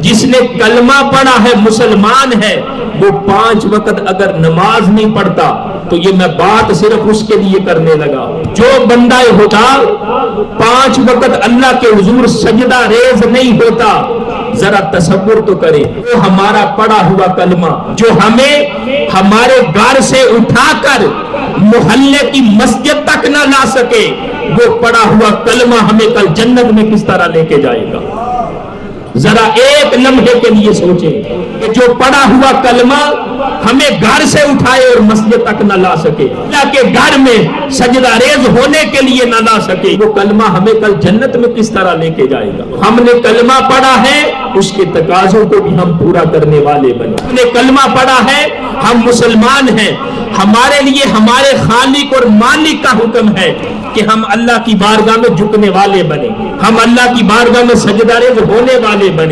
जिसने कलमा पढ़ा है, मुसलमान है, वो 5 वक्त अगर नमाज नहीं पढ़ता तो ये मैं बात सिर्फ उसके लिए करने लगा। जो बंदा होता 5 वक्त अल्लाह के हुजूर सजदा रेज नहीं होता, जरा तसव्वुर तो करे। वो हमारा पढ़ा हुआ कलमा जो हमें हमारे घर से उठाकर मोहल्ले की मस्जिद तक ना ला सके, वो पढ़ा हुआ कलमा हमें कल जन्नत में किस तरह लेके जाएगा। जरा एक लम्हे के लिए सोचें कि जो पढ़ा हुआ कलमा हमें घर से उठाए और मस्जिद तक न ला सके, अल्लाह के घर में सजदा रेज होने के लिए न ला सके, वो कलमा हमें कल जन्नत में किस तरह लेके जाएगा। हमने कलमा पढ़ा है, उसके तकाजों को भी हम पूरा करने वाले बने। हमने कलमा पढ़ा है, हम मुसलमान हैं, हमारे लिए हमारे खालिक और मालिक का हुक्म है कि हम अल्लाह की बारगाह में झुकने वाले बने, हम अल्लाह की बारगाह में सजदा रेज होने वाले बने।